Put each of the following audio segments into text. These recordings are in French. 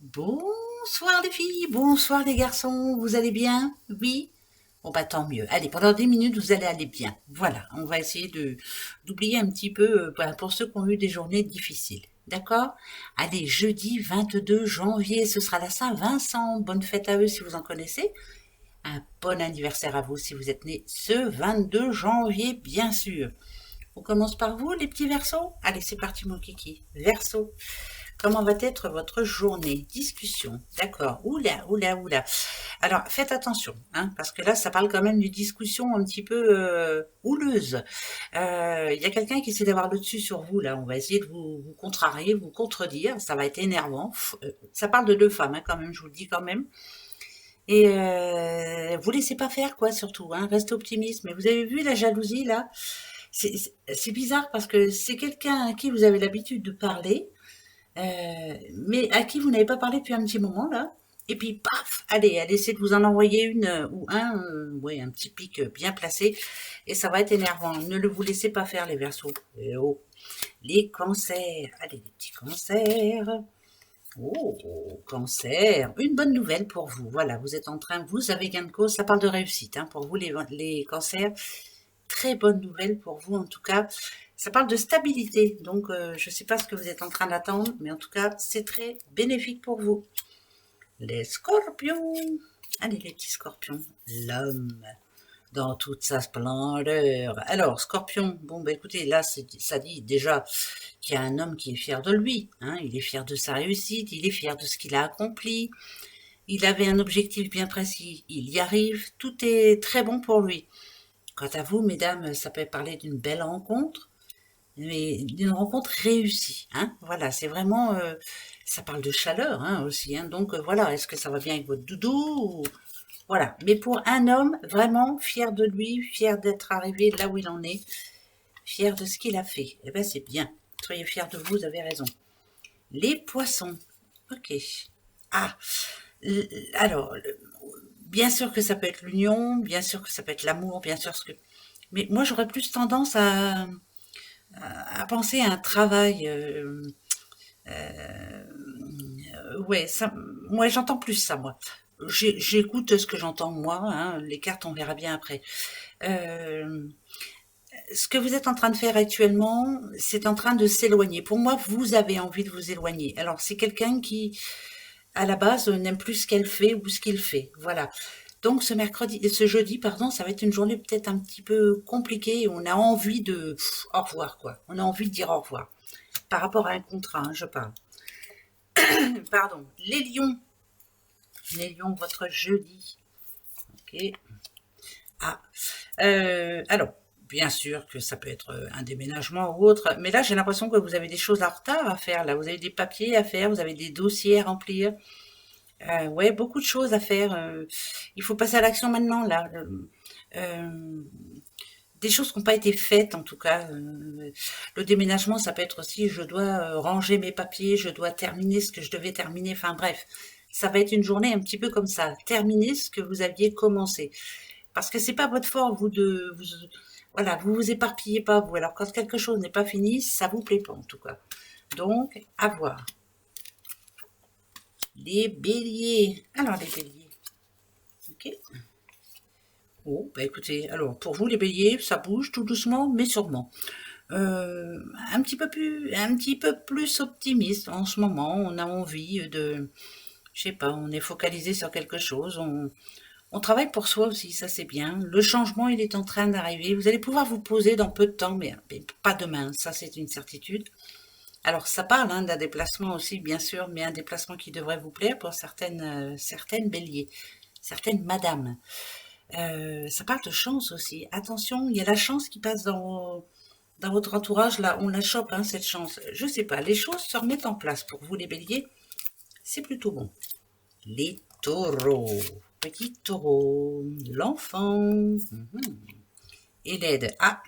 Bonsoir les filles, bonsoir les garçons, vous allez bien? Oui? Bon bah tant mieux. Allez, pendant 10 minutes, vous allez aller bien. Voilà, on va essayer de d'oublier un petit peu pour ceux qui ont eu des journées difficiles. D'accord? Allez, jeudi 22 janvier, ce sera la Saint-Vincent. Bonne fête à eux si vous en connaissez. Un bon anniversaire à vous si vous êtes nés ce 22 janvier, bien sûr. On commence par vous, les petits versos? Allez, c'est parti mon kiki. Verso. Comment va être votre journée? Discussion. D'accord. Oula, oula, oula. Alors, faites attention, hein, parce que là, ça parle quand même d'une discussion un petit peu houleuse. Il y a quelqu'un qui essaie d'avoir le dessus sur vous, là. On va essayer de vous contrarier, vous contredire. Ça va être énervant. Ça parle de deux femmes, hein, quand même, je vous le dis quand même. Et vous laissez pas faire, quoi, surtout. Hein, restez optimiste. Mais vous avez vu la jalousie, là? C'est bizarre parce que c'est quelqu'un à qui vous avez l'habitude de parler, mais à qui vous n'avez pas parlé depuis un petit moment là. Et puis paf, allez, elle essaie de vous en envoyer une ou un, ouais, un petit pic bien placé, et ça va être énervant. Ne le vous laissez pas faire les Verseaux. Eh oh, les cancers, allez les petits cancers. Oh, cancer, une bonne nouvelle pour vous. Voilà, vous êtes en train, vous avez gain de cause. Ça parle de réussite, hein, pour vous les cancers. Très bonne nouvelle pour vous en tout cas. Ça parle de stabilité, donc je ne sais pas ce que vous êtes en train d'attendre, mais en tout cas, c'est très bénéfique pour vous. Les scorpions. Allez, les petits scorpions. L'homme dans toute sa splendeur. Alors, scorpion, bon, bah écoutez, là, ça dit déjà qu'il y a un homme qui est fier de lui. Hein, il est fier de sa réussite, il est fier de ce qu'il a accompli. Il avait un objectif bien précis, il y arrive, tout est très bon pour lui. Quant à vous, mesdames, ça peut parler d'une belle rencontre, mais d'une rencontre réussie. Hein, voilà, c'est vraiment, ça parle de chaleur hein, aussi. Hein, donc voilà, est-ce que ça va bien avec votre doudou ou... Voilà. Mais pour un homme, vraiment fier de lui, fier d'être arrivé là où il en est, fier de ce qu'il a fait. Eh bien, c'est bien. Soyez fiers de vous, vous avez raison. Les poissons. Ok. Ah, alors, bien sûr que ça peut être l'union, bien sûr que ça peut être l'amour, bien sûr ce que... Mais moi, j'aurais plus tendance à penser à un travail. Ouais, ça, moi, j'entends plus ça, moi. J'écoute ce que j'entends, moi. Hein, les cartes, on verra bien après. Euh, Ce que vous êtes en train de faire actuellement, c'est en train de s'éloigner. Pour moi, vous avez envie de vous éloigner. Alors, c'est quelqu'un qui, à la base, n'aime plus ce qu'elle fait ou ce qu'il fait. Voilà. Donc, ce jeudi, pardon, ça va être une journée peut-être un petit peu compliquée. On a envie de, au revoir, quoi. On a envie de dire au revoir. Par rapport à un contrat, hein, je parle. Pardon. Les lions, votre jeudi. Ok. Ah. Alors, bien sûr que ça peut être un déménagement ou autre, mais là, j'ai l'impression que vous avez des choses en retard à faire. Là, vous avez des papiers à faire, vous avez des dossiers à remplir. Ouais, beaucoup de choses à faire. Il faut passer à l'action maintenant, là. Euh, des choses qui n'ont pas été faites, en tout cas. Le déménagement, ça peut être aussi, je dois ranger mes papiers, je dois terminer ce que je devais terminer. Enfin bref, ça va être une journée un petit peu comme ça. Terminer ce que vous aviez commencé. Parce que c'est pas votre fort, vous de vous, voilà, vous vous éparpillez pas vous. Alors quand quelque chose n'est pas fini, ça vous plaît pas en tout cas. Donc à voir. Les béliers. Alors les béliers. Ok. Oh, bah écoutez, alors pour vous les béliers, ça bouge tout doucement, mais sûrement. Un petit peu plus optimiste en ce moment. On a envie de, je sais pas, on est focalisé sur quelque chose. On travaille pour soi aussi, ça c'est bien. Le changement, il est en train d'arriver. Vous allez pouvoir vous poser dans peu de temps, mais pas demain, ça c'est une certitude. Alors ça parle hein, d'un déplacement aussi, bien sûr, mais un déplacement qui devrait vous plaire pour certaines béliers, certaines madames. Ça parle de chance aussi. Attention, il y a la chance qui passe dans votre entourage, là, on la chope, hein, cette chance. Je sais pas, les choses se remettent en place pour vous les béliers, c'est plutôt bon. Les taureaux. Petit taureau, l'enfant. Et l'aide. Ah,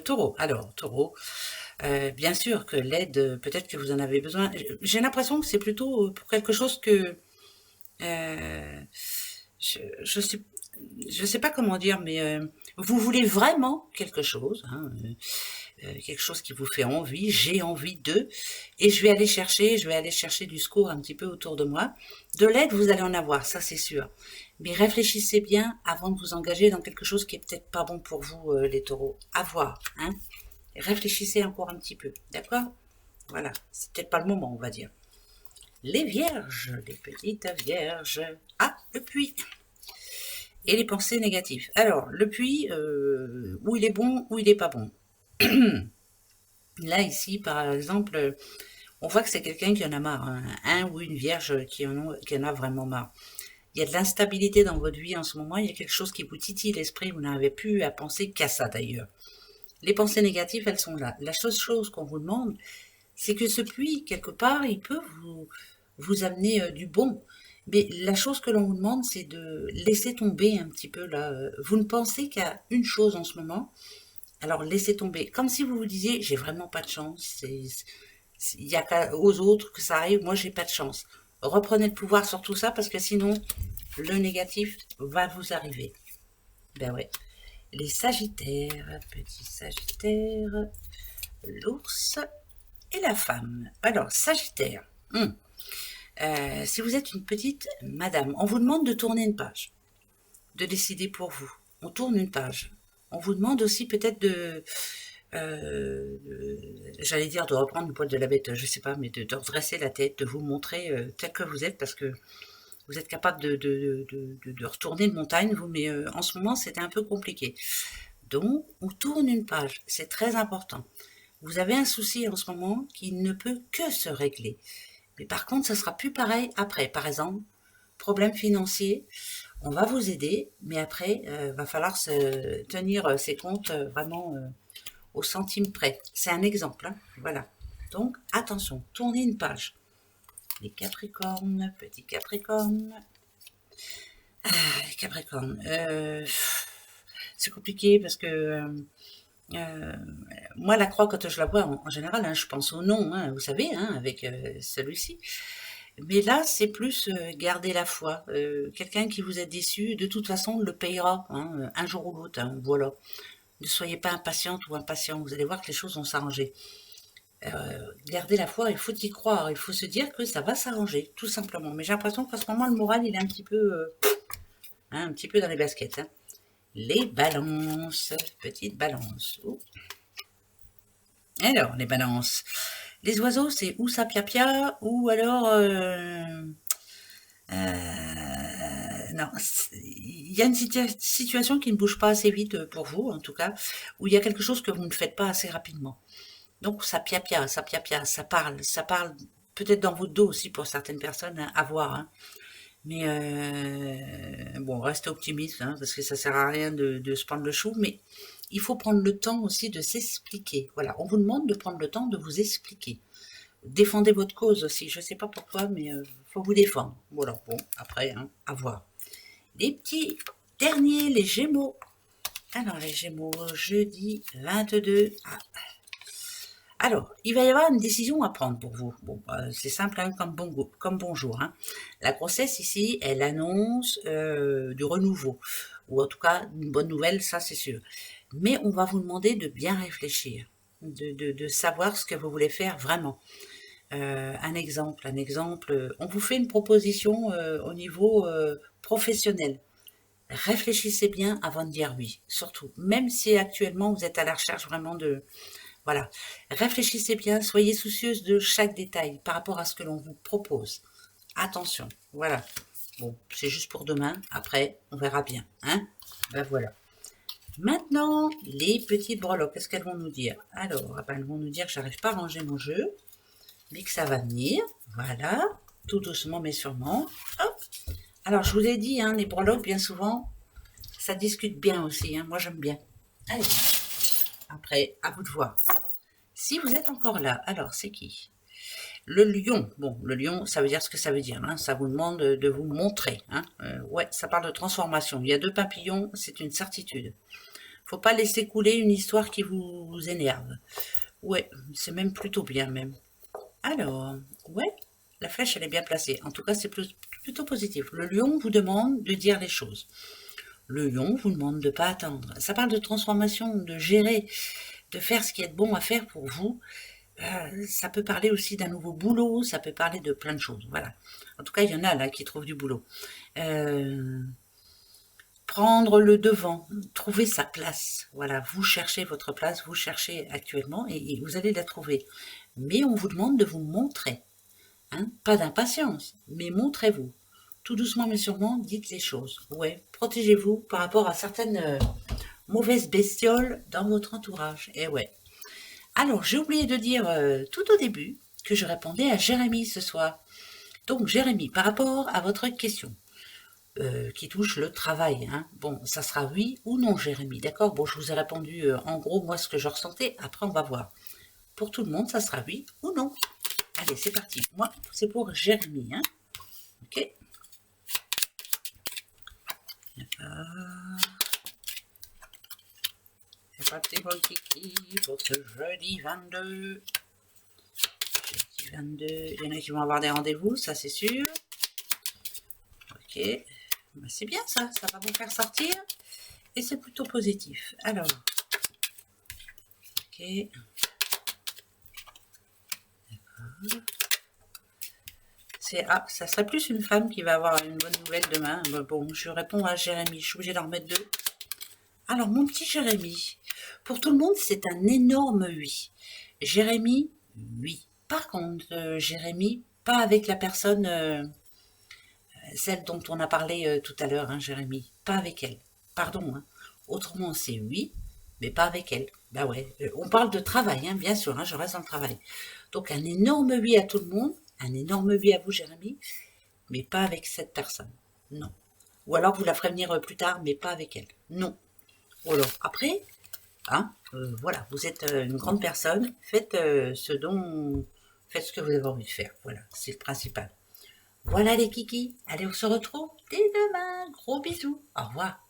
taureau. Alors, taureau. Bien sûr que l'aide, peut-être que vous en avez besoin. J'ai l'impression que c'est plutôt pour quelque chose que euh, je sais, je sais pas comment dire, mais vous voulez vraiment quelque chose. Hein, quelque chose qui vous fait envie, j'ai envie de, et je vais aller chercher du secours un petit peu autour de moi. De l'aide, vous allez en avoir, ça c'est sûr. Mais réfléchissez bien avant de vous engager dans quelque chose qui est peut-être pas bon pour vous, les taureaux. À voir, hein. Réfléchissez encore un petit peu, d'accord? Voilà, c'est peut-être pas le moment, on va dire. Les vierges, les petites vierges. Ah, le puits. Et les pensées négatives. Alors, le puits, où il est bon, où il est pas bon. Là, ici, par exemple, on voit que c'est quelqu'un qui en a marre. Hein. Un ou une vierge qui en a vraiment marre. Il y a de l'instabilité dans votre vie en ce moment. Il y a quelque chose qui vous titille l'esprit. Vous n'avez plus à penser qu'à ça, d'ailleurs. Les pensées négatives, elles sont là. La seule chose qu'on vous demande, c'est que ce puits, quelque part, il peut vous amener du bon. Mais la chose que l'on vous demande, c'est de laisser tomber un petit peu là. Vous ne pensez qu'à une chose en ce moment, alors laissez tomber. Comme si vous vous disiez, j'ai vraiment pas de chance, il n'y a qu'aux autres que ça arrive, moi j'ai pas de chance. Reprenez le pouvoir sur tout ça parce que sinon, le négatif va vous arriver. Ben ouais. Les sagittaires, petits sagittaires, l'ours et la femme. Alors, sagittaire. Si vous êtes une petite madame, on vous demande de tourner une page, de décider pour vous. On tourne une page. On vous demande aussi peut-être j'allais dire de reprendre le poil de la bête, je sais pas, mais de redresser la tête, de vous montrer tel que vous êtes, parce que vous êtes capable de retourner une montagne, vous, mais en ce moment, c'était un peu compliqué. Donc, on tourne une page, c'est très important. Vous avez un souci en ce moment qui ne peut que se régler. Mais par contre, ça sera plus pareil après. Par exemple, problème financier, on va vous aider, mais après, va falloir tenir ses comptes vraiment au centime près. C'est un exemple, hein, voilà. Donc, attention, tournez une page. Les Capricornes, petits Capricornes. Les Capricornes. C'est compliqué parce que moi, la croix, quand je la vois, en général, hein, je pense au nom, hein, vous savez, hein, avec celui-ci. Mais là, c'est plus garder la foi. Quelqu'un qui vous a déçu, de toute façon, le payera, hein, un jour ou l'autre. Hein, voilà. Ne soyez pas impatiente ou impatient. Vous allez voir que les choses vont s'arranger. Gardez la foi, il faut y croire. Il faut se dire que ça va s'arranger, tout simplement. Mais j'ai l'impression qu'en ce moment, le moral, il est un petit peu dans les baskets. Hein. Les balances, petites balances. Oh. Alors, les balances. Les oiseaux, c'est ou ça pia ou alors... non, il y a une situation qui ne bouge pas assez vite pour vous, en tout cas, où il y a quelque chose que vous ne faites pas assez rapidement. Donc, ça pia, ça parle peut-être dans votre dos aussi pour certaines personnes, hein, à voir. Hein. Mais bon, restez optimiste, hein, parce que ça sert à rien de se prendre le chou, mais il faut prendre le temps aussi de s'expliquer. Voilà, on vous demande de prendre le temps de vous expliquer. Défendez votre cause aussi, je ne sais pas pourquoi, mais faut vous défendre. Voilà, bon, après, hein, à voir. Les petits derniers, les Gémeaux. Alors, les Gémeaux, jeudi 22. Ah. Alors, il va y avoir une décision à prendre pour vous. Bon, c'est simple, hein, comme bonjour. Hein. La grossesse ici, elle annonce du renouveau, ou en tout cas une bonne nouvelle, ça c'est sûr. Mais on va vous demander de bien réfléchir, de savoir ce que vous voulez faire vraiment. Un exemple, on vous fait une proposition au niveau professionnel. Réfléchissez bien avant de dire oui, surtout. Même si actuellement vous êtes à la recherche vraiment de... Voilà. Réfléchissez bien, soyez soucieuse de chaque détail par rapport à ce que l'on vous propose. Attention, voilà. Bon, c'est juste pour demain. Après, on verra bien. Hein, ben voilà. Maintenant, les petites breloques, qu'est-ce qu'elles vont nous dire? Alors, elles vont nous dire que j'arrive pas à ranger mon jeu, mais que ça va venir. Voilà. Tout doucement, mais sûrement. Hop. Alors, je vous ai dit, hein, les breloques, bien souvent, ça discute bien aussi. Hein. Moi, j'aime bien. Allez. Après, à vous de voir. Si vous êtes encore là, alors c'est qui? Le lion. Bon, le lion, ça veut dire ce que ça veut dire. Hein. Ça vous demande de vous montrer. Hein. Ouais, ça parle de transformation. Il y a deux papillons, c'est une certitude. Faut pas laisser couler une histoire qui vous énerve. Ouais, c'est même plutôt bien même. Alors, ouais, la flèche, elle est bien placée. En tout cas, c'est plutôt positif. Le lion vous demande de dire les choses. Le lion vous demande de ne pas attendre. Ça parle de transformation, de gérer. de faire ce qui est bon à faire pour vous. Ça peut parler aussi d'un nouveau boulot, ça peut parler de plein de choses, voilà. En tout cas, il y en a là qui trouvent du boulot. Prendre le devant, trouver sa place. Voilà, vous cherchez votre place, vous cherchez actuellement et vous allez la trouver. Mais on vous demande de vous montrer. Hein, pas d'impatience, mais montrez-vous. Tout doucement mais sûrement, dites les choses. Ouais, protégez-vous par rapport à certaines mauvaises bestioles dans votre entourage. Et ouais. Alors, j'ai oublié de dire tout au début que je répondais à Jérémy ce soir. Donc, Jérémy, par rapport à votre question, qui touche le travail, hein, bon, ça sera oui ou non, Jérémy, d'accord? Bon, je vous ai répondu en gros, moi, ce que je ressentais, après, on va voir. Pour tout le monde, ça sera oui ou non. Allez, c'est parti. Moi, c'est pour Jérémy, hein. Ok. C'est parti pour le kiki pour ce jeudi 22. Jeudi 22. Il y en a qui vont avoir des rendez-vous, ça c'est sûr. Ok. Ben, c'est bien ça, ça va vous faire sortir. Et c'est plutôt positif. Alors. Ok. D'accord. Ça serait plus une femme qui va avoir une bonne nouvelle demain. Bon, je réponds à Jérémy, je suis obligée d'en remettre deux. Alors, mon petit Jérémy, pour tout le monde, c'est un énorme oui. Jérémy, oui. Par contre, Jérémy, pas avec la personne, celle dont on a parlé tout à l'heure, hein, Jérémy. Pas avec elle. Pardon. Hein. Autrement, c'est oui, mais pas avec elle. Bah ouais. On parle de travail, hein, bien sûr, hein, je reste dans le travail. Donc, un énorme oui à tout le monde, un énorme oui à vous, Jérémy, mais pas avec cette personne. Non. Ou alors, vous la ferez venir plus tard, mais pas avec elle. Non. Ou alors, après, hein, voilà, vous êtes une grande personne, faites faites ce que vous avez envie de faire. Voilà, c'est le principal. Voilà les kikis. Allez, on se retrouve dès demain. Gros bisous. Au revoir.